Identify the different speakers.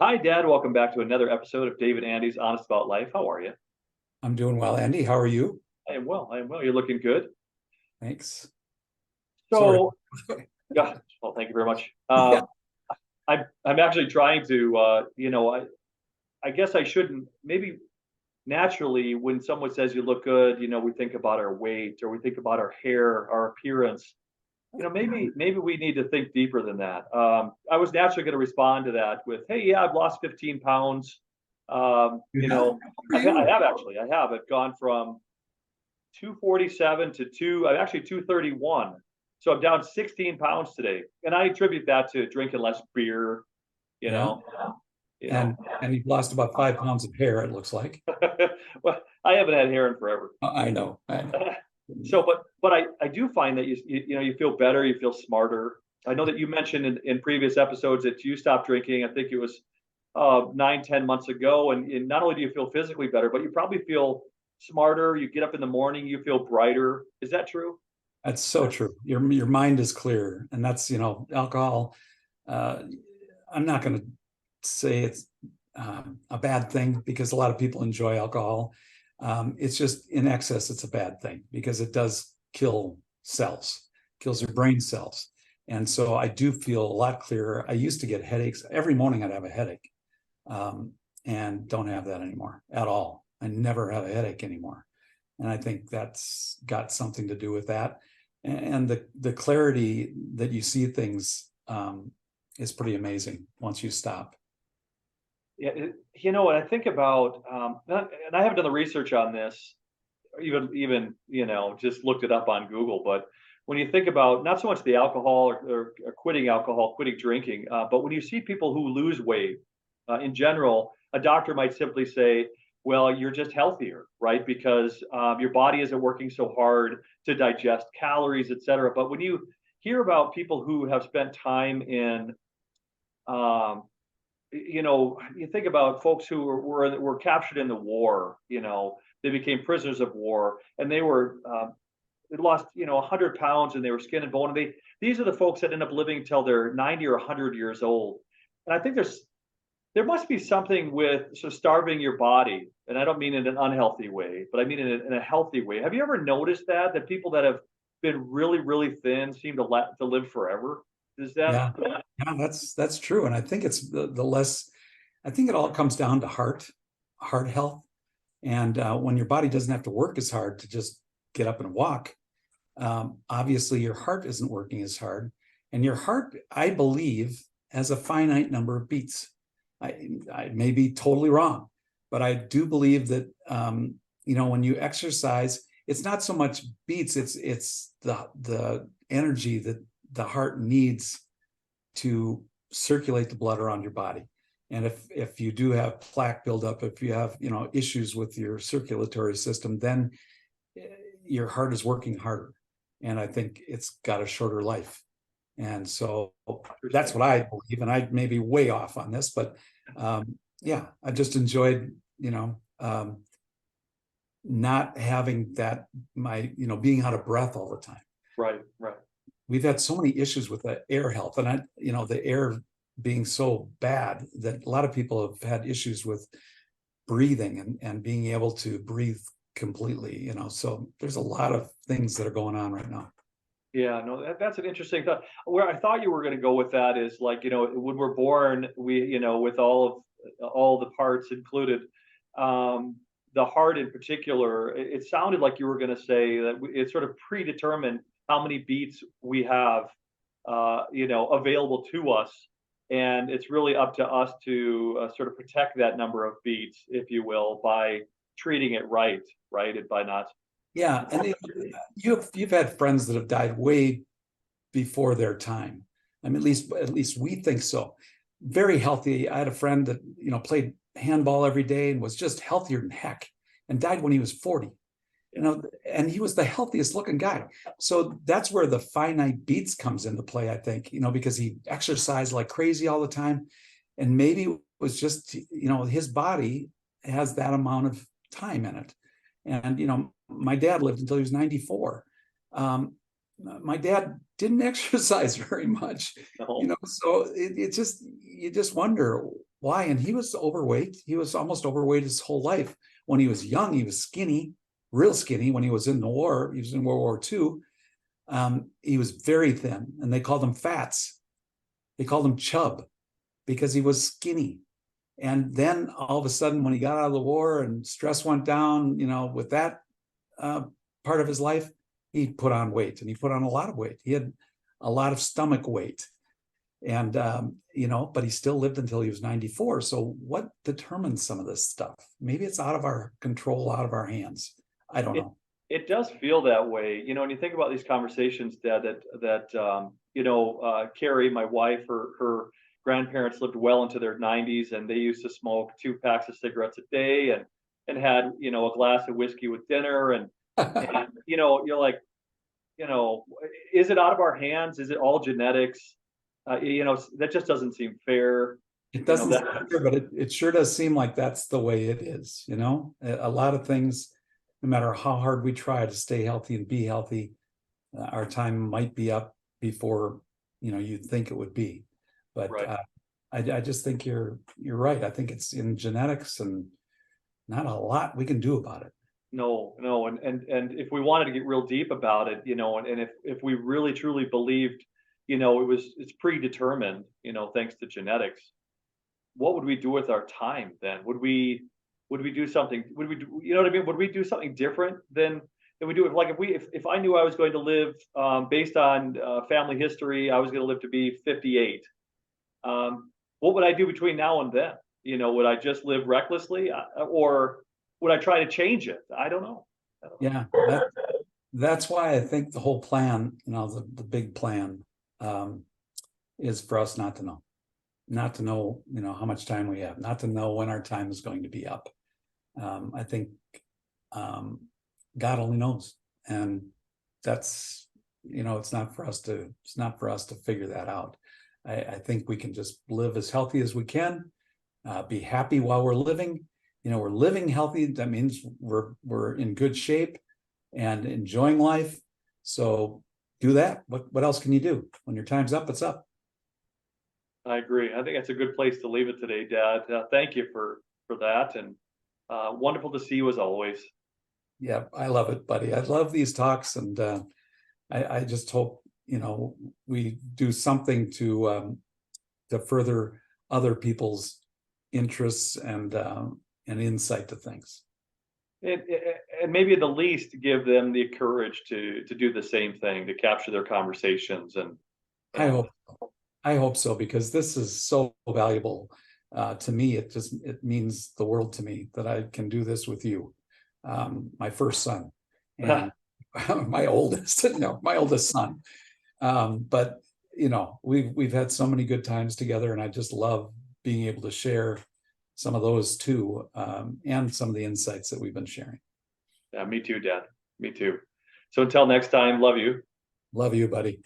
Speaker 1: Hi, Dad. Welcome back to another episode of David Andy's Honest About Life. How are you?
Speaker 2: I'm doing well, Andy. How are you?
Speaker 1: I am well. I am well. You're looking good.
Speaker 2: Thanks. Sorry.
Speaker 1: So, yeah. Well, thank you very much.
Speaker 2: Yeah.
Speaker 1: I'm actually trying to, I guess I shouldn't. Maybe naturally, when someone says you look good, we think about our weight or we think about our hair, our appearance. Maybe we need to think deeper than that. I was naturally going to respond to that with, "Hey, yeah, I've lost 15 pounds.
Speaker 2: You have? How are
Speaker 1: I
Speaker 2: you?
Speaker 1: have actually. I have. I've gone from 247 to I'm actually 231. So I'm down 16 pounds today. And I attribute that to drinking less beer, you
Speaker 2: Yeah.
Speaker 1: know, you know.
Speaker 2: And you've lost about 5 pounds of hair, it looks like.
Speaker 1: Well, I haven't had hair in forever.
Speaker 2: I know. I know.
Speaker 1: So, but I do find that you feel better, you feel smarter. I know that you mentioned in previous episodes that you stopped drinking. I think it was 9, 10 months ago, and not only do you feel physically better, but you probably feel smarter. You get up in the morning, you feel brighter. Is that true?
Speaker 2: That's so true. Your mind is clear, and that's alcohol. Uh, I'm not going to say it's a bad thing because a lot of people enjoy alcohol. It's just in excess, it's a bad thing because it does kill cells, kills your brain cells. And so I do feel a lot clearer. I used to get headaches. Every morning I'd have a headache, and don't have that anymore at all. I never have a headache anymore. And I think that's got something to do with that. And the clarity that you see things is pretty amazing once you stop.
Speaker 1: Yeah, when I think about, and I haven't done the research on this, even just looked it up on Google. But when you think about not so much the alcohol or quitting alcohol, quitting drinking, but when you see people who lose weight, in general, a doctor might simply say, "Well, you're just healthier, right? Because your body isn't working so hard to digest calories, et cetera." But when you hear about people who have spent time in um, you think about folks who were captured in the war. They became prisoners of war, and they lost 100 pounds, and they were skin and bone. And these are the folks that end up living till they're 90 or 100 years old. And I think there must be something with sort of starving your body, and I don't mean in an unhealthy way, but I mean in a healthy way. Have you ever noticed that people that have been really really thin seem to live forever? Is that
Speaker 2: Yeah, yeah, that's true. And I think it's the less. I think it all comes down to heart health. And when your body doesn't have to work as hard to just get up and walk, obviously your heart isn't working as hard. And your heart, I believe, has a finite number of beats. I may be totally wrong, but I do believe that when you exercise, it's not so much beats; it's the energy that the heart needs to circulate the blood around your body. And if you do have plaque buildup, if you have issues with your circulatory system, then your heart is working harder, and I think it's got a shorter life. And so that's
Speaker 1: interesting?
Speaker 2: what I believe, and I may be way off on this, but yeah, I just enjoyed not having that being out of breath all the time.
Speaker 1: Right, right.
Speaker 2: We've had so many issues with the air health, and the air being so bad that a lot of people have had issues with breathing and being able to breathe completely. So there's a lot of things that are going on right now.
Speaker 1: Yeah, no, that's an interesting thought. Where I thought you were going to go with that is like, when we're born, with all the parts included, the heart in particular, it sounded like you were going to say that it's sort of predetermined how many beats we have, available to us. And it's really up to us to sort of protect that number of beats, if you will, by treating it right, and by not.
Speaker 2: Yeah, and you've had friends that have died way before their time. I mean, at least we think so. Very healthy. I had a friend that played handball every day and was just healthier than heck, and died when he was 40. And he was the healthiest looking guy. So that's where the finite beats comes into play, I think, because he exercised like crazy all the time. And maybe it was just, his body has that amount of time in it. And, my dad lived until he was 94. my dad didn't exercise very much,
Speaker 1: No.
Speaker 2: so it just, you just wonder why. And he was overweight. He was almost overweight his whole life. When he was young, he was skinny, real skinny. When he was in the war, he was in World War II. He was very thin, and they called him fats. They called him chub because he was skinny. And then all of a sudden, when he got out of the war and stress went down, with that part of his life, he put on weight, and he put on a lot of weight. He had a lot of stomach weight. And, but he still lived until he was 94. So what determines some of this stuff? Maybe it's out of our control, out of our hands. I don't know.
Speaker 1: It does feel that way, when you think about these conversations, Dad, Carrie, my wife, her grandparents lived well into their 90s, and they used to smoke 2 packs of cigarettes a day, and had, a glass of whiskey with dinner, and you're like, is it out of our hands? Is it all genetics? That just doesn't seem fair.
Speaker 2: It doesn't,
Speaker 1: That,
Speaker 2: but it sure does seem like that's the way it is. A lot of things, no matter how hard we try to stay healthy and be healthy, our time might be up before you'd think it would be. But
Speaker 1: right.
Speaker 2: I just think you're right. I think it's in genetics, and not a lot we can do about it.
Speaker 1: No, and if we wanted to get real deep about it, and if we really truly believed, it's predetermined, thanks to genetics, what would we do with our time then? Would we do something? Would we do, you know what I mean? Would we do something different than we do? If I knew I was going to live, based on family history, I was going to live to be 58. What would I do between now and then? Would I just live recklessly, or would I try to change it? I don't know.
Speaker 2: Yeah, that's why I think the whole plan, the big plan, is for us not to know, how much time we have, not to know when our time is going to be up. I think God only knows, and that's, it's not for us to figure that out. I think we can just live as healthy as we can, be happy while we're living. We're living healthy. That means we're in good shape and enjoying life. So do that. What else can you do? When your time's up, it's up.
Speaker 1: I agree. I think that's a good place to leave it today, Dad. Thank you for that, and wonderful to see you as always.
Speaker 2: Yeah, I love it, buddy. I love these talks, and I just hope we do something to further other people's interests and insight to things.
Speaker 1: And maybe at the least give them the courage to do the same thing, to capture their conversations. And
Speaker 2: I hope so, because this is so valuable to me. It means the world to me that I can do this with you, my first son, and my oldest son. But we've had so many good times together, and I just love being able to share some of those too, and some of the insights that we've been sharing.
Speaker 1: Yeah, me too, Dad. Me too. So until next time, love you.
Speaker 2: Love you, buddy.